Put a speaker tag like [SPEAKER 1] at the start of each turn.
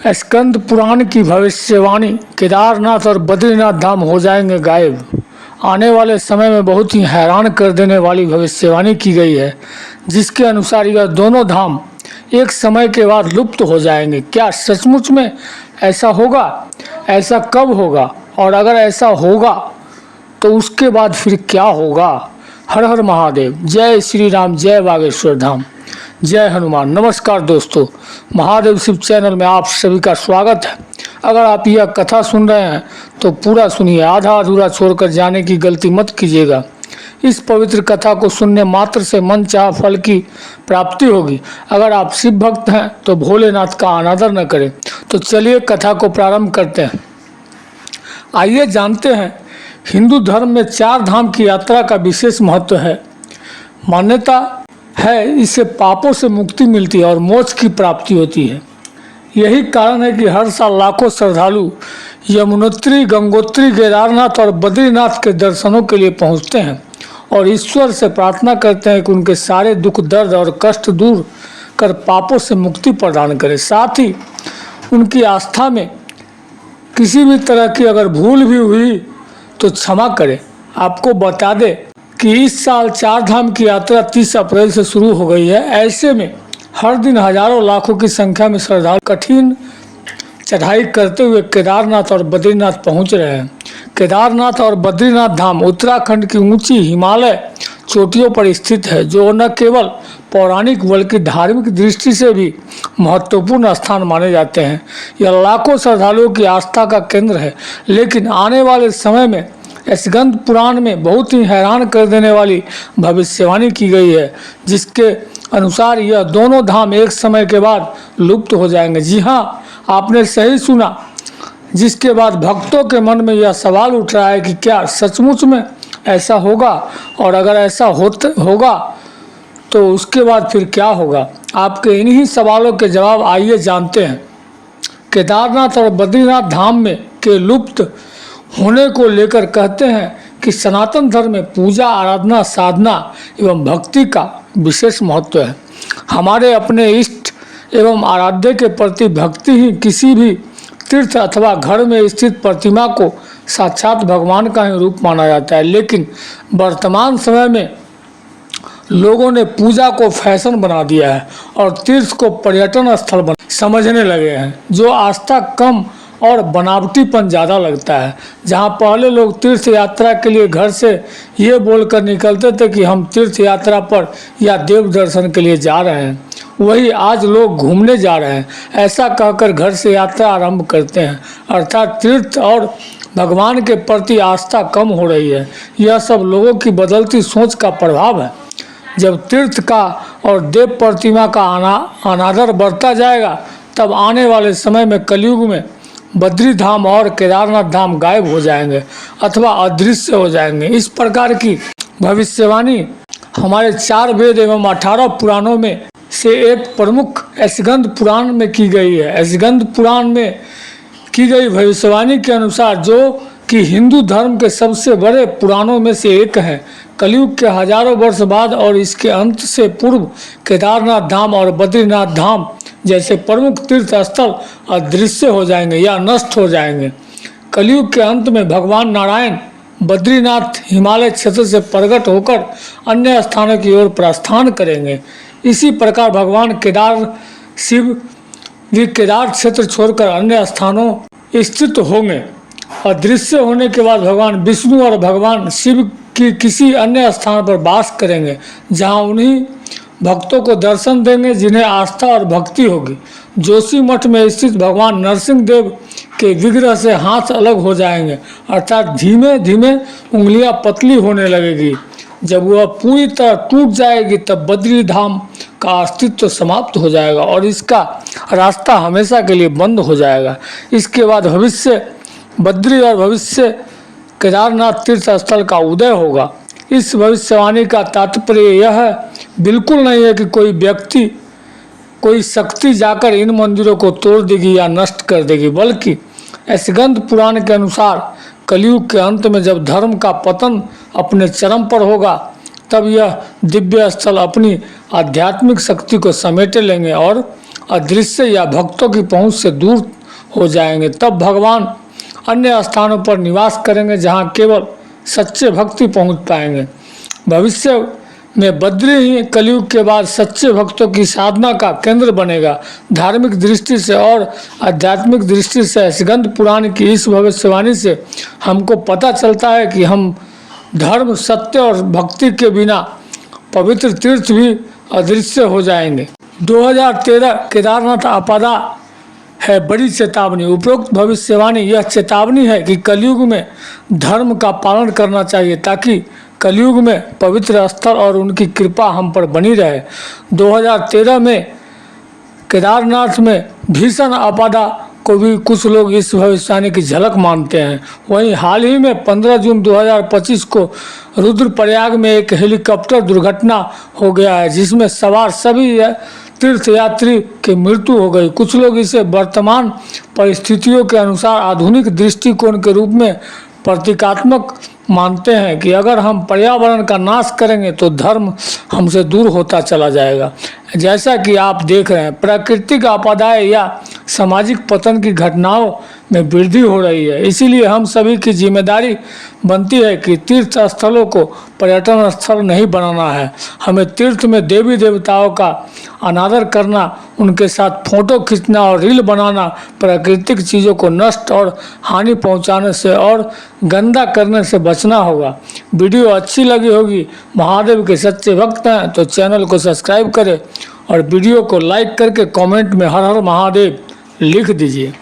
[SPEAKER 1] स्कंद पुराण की भविष्यवाणी, केदारनाथ और बद्रीनाथ धाम हो जाएंगे गायब। आने वाले समय में बहुत ही हैरान कर देने वाली भविष्यवाणी की गई है, जिसके अनुसार यह दोनों धाम एक समय के बाद लुप्त हो जाएंगे। क्या सचमुच में ऐसा होगा? ऐसा कब होगा? और अगर ऐसा होगा तो उसके बाद फिर क्या होगा? हर हर महादेव। जय श्री राम, जय बागेश्वर धाम, जय हनुमान। नमस्कार दोस्तों, महादेव शिव चैनल में आप सभी का स्वागत है। अगर आप यह कथा सुन रहे हैं तो पूरा सुनिए, आधा अधूरा छोड़कर जाने की गलती मत कीजिएगा। इस पवित्र कथा को सुनने मात्र से मन चाह फल की प्राप्ति होगी। अगर आप शिव भक्त हैं तो भोलेनाथ का अनादर न करें। तो चलिए कथा को प्रारंभ करते हैं। आइए जानते हैं, हिंदू धर्म में 4 धाम की यात्रा का विशेष महत्व है। मान्यता है इससे पापों से मुक्ति मिलती है और मोक्ष की प्राप्ति होती है। यही कारण है कि हर साल लाखों श्रद्धालु यमुनोत्री, गंगोत्री, केदारनाथ और बद्रीनाथ के दर्शनों के लिए पहुंचते हैं और ईश्वर से प्रार्थना करते हैं कि उनके सारे दुख, दर्द और कष्ट दूर कर पापों से मुक्ति प्रदान करें। साथ ही उनकी आस्था में किसी भी तरह की अगर भूल भी हुई तो क्षमा करें। आपको बता दें कि इस साल 4 धाम की यात्रा 30 अप्रैल से शुरू हो गई है। ऐसे में हर दिन हजारों लाखों की संख्या में श्रद्धालु कठिन चढ़ाई करते हुए केदारनाथ और बद्रीनाथ पहुंच रहे हैं। केदारनाथ और बद्रीनाथ धाम उत्तराखंड की ऊंची हिमालय चोटियों पर स्थित है, जो न केवल पौराणिक बल्कि धार्मिक दृष्टि से भी महत्वपूर्ण स्थान माने जाते हैं। यह लाखों श्रद्धालुओं की आस्था का केंद्र है। लेकिन आने वाले समय में स्कंद पुराण में बहुत ही हैरान कर देने वाली भविष्यवाणी की गई है, जिसके अनुसार यह दोनों धाम एक समय के बाद लुप्त हो जाएंगे। जी हाँ, आपने सही सुना। जिसके बाद भक्तों के मन में यह सवाल उठ रहा है कि क्या सचमुच में ऐसा होगा, और अगर ऐसा होगा तो उसके बाद फिर क्या होगा? आपके इन्हीं सवालों के जवाब आइए जानते हैं। केदारनाथ और बद्रीनाथ धाम में के लुप्त होने को लेकर कहते हैं कि सनातन धर्म में पूजा, आराधना, साधना एवं भक्ति का विशेष महत्व है। हमारे अपने इष्ट एवं आराध्य के प्रति भक्ति ही किसी भी तीर्थ अथवा घर में स्थित प्रतिमा को साक्षात भगवान का ही रूप माना जाता है। लेकिन वर्तमान समय में लोगों ने पूजा को फैशन बना दिया है और तीर्थ को पर्यटन स्थल समझने लगे हैं, जो आस्था कम और बनावटीपन ज़्यादा लगता है। जहां पहले लोग तीर्थ यात्रा के लिए घर से ये बोलकर निकलते थे कि हम तीर्थ यात्रा पर या देव दर्शन के लिए जा रहे हैं, वही आज लोग घूमने जा रहे हैं ऐसा कहकर घर से यात्रा आरंभ करते हैं। अर्थात तीर्थ और भगवान के प्रति आस्था कम हो रही है। यह सब लोगों की बदलती सोच का प्रभाव है। जब तीर्थ का और देव प्रतिमा का अनादर बढ़ता जाएगा, तब आने वाले समय में कलयुग में बद्री धाम और केदारनाथ धाम गायब हो जाएंगे अथवा अदृश्य हो जाएंगे। इस प्रकार की भविष्यवाणी हमारे 4 वेद एवं 18 पुराणों में से एक प्रमुख स्कंद पुराण में की गई है। स्कंद पुराण में की गई भविष्यवाणी के अनुसार, जो कि हिंदू धर्म के सबसे बड़े पुराणों में से एक है, कलयुग के हजारों वर्ष बाद और इसके अंत से पूर्व केदारनाथ धाम और बद्रीनाथ धाम जैसे प्रमुख तीर्थ स्थल अदृश्य हो जाएंगे या नष्ट हो जाएंगे। कलयुग के अंत में भगवान नारायण बद्रीनाथ हिमालय क्षेत्र से प्रकट होकर अन्य स्थानों की ओर प्रस्थान करेंगे। इसी प्रकार भगवान शिव भी केदार क्षेत्र छोड़कर अन्य स्थानों स्थित होंगे। अदृश्य होने के बाद भगवान विष्णु और भगवान शिव की किसी अन्य स्थान पर वास करेंगे, जहां उन्हीं भक्तों को दर्शन देंगे जिन्हें आस्था और भक्ति होगी। जोशी मठ में स्थित भगवान नरसिंह देव के विग्रह से हाथ अलग हो जाएंगे, अर्थात धीमे धीमे उंगलियां पतली होने लगेगी। जब वह पूरी तरह टूट जाएगी, तब बद्री धाम का अस्तित्व समाप्त हो जाएगा और इसका रास्ता हमेशा के लिए बंद हो जाएगा। इसके बाद भविष्य बद्री और भविष्य केदारनाथ तीर्थ स्थल का उदय होगा। इस भविष्यवाणी का तात्पर्य यह बिल्कुल नहीं है कि कोई व्यक्ति, कोई शक्ति जाकर इन मंदिरों को तोड़ देगी या नष्ट कर देगी, बल्कि स्कंद पुराण के अनुसार कलयुग के अंत में जब धर्म का पतन अपने चरम पर होगा, तब यह दिव्य स्थल अपनी आध्यात्मिक शक्ति को समेटे लेंगे और अदृश्य या भक्तों की पहुंच से दूर हो जाएंगे। तब भगवान अन्य स्थानों पर निवास करेंगे जहां केवल सच्चे भक्ति पहुंच पाएंगे। भविष्य में बद्री ही कलयुग के बाद सच्चे भक्तों की साधना का केंद्र बनेगा। धार्मिक दृष्टि से और आध्यात्मिक दृष्टि से स्कंद पुराण की इस भविष्यवाणी से हमको पता चलता है कि हम धर्म, सत्य और भक्ति के बिना पवित्र तीर्थ भी अदृश्य हो जाएंगे। 2013 केदारनाथ आपदा है बड़ी चेतावनी। उपरोक्त भविष्यवाणी यह चेतावनी है कि कलयुग में धर्म का पालन करना चाहिए ताकि कलयुग में पवित्र स्थल और उनकी कृपा हम पर बनी रहे। 2013 में केदारनाथ में भीषण आपदा को भी कुछ लोग इस भविष्यवाणी की झलक मानते हैं। वहीं हाल ही में 15 जून 2025 को रुद्रप्रयाग में एक हेलीकॉप्टर दुर्घटना हो गया है जिसमें सवार सभी तीर्थयात्री की मृत्यु हो गई। कुछ लोग इसे वर्तमान परिस्थितियों के अनुसार आधुनिक दृष्टिकोण के रूप में प्रतीकात्मक मानते हैं कि अगर हम पर्यावरण का नाश करेंगे तो धर्म हमसे दूर होता चला जाएगा। जैसा कि आप देख रहे हैं, प्राकृतिक आपदाएं या सामाजिक पतन की घटनाओं में वृद्धि हो रही है। इसीलिए हम सभी की जिम्मेदारी बनती है कि तीर्थ स्थलों को पर्यटन स्थल नहीं बनाना है। हमें तीर्थ में देवी देवताओं का अनादर करना, उनके साथ फोटो खींचना और रील बनाना, प्राकृतिक चीज़ों को नष्ट और हानि पहुंचाने से और गंदा करने से बचना होगा। वीडियो अच्छी लगी होगी, महादेव के सच्चे भक्त हैं तो चैनल को सब्सक्राइब करें और वीडियो को लाइक करके कमेंट में हर हर महादेव लिख दीजिए।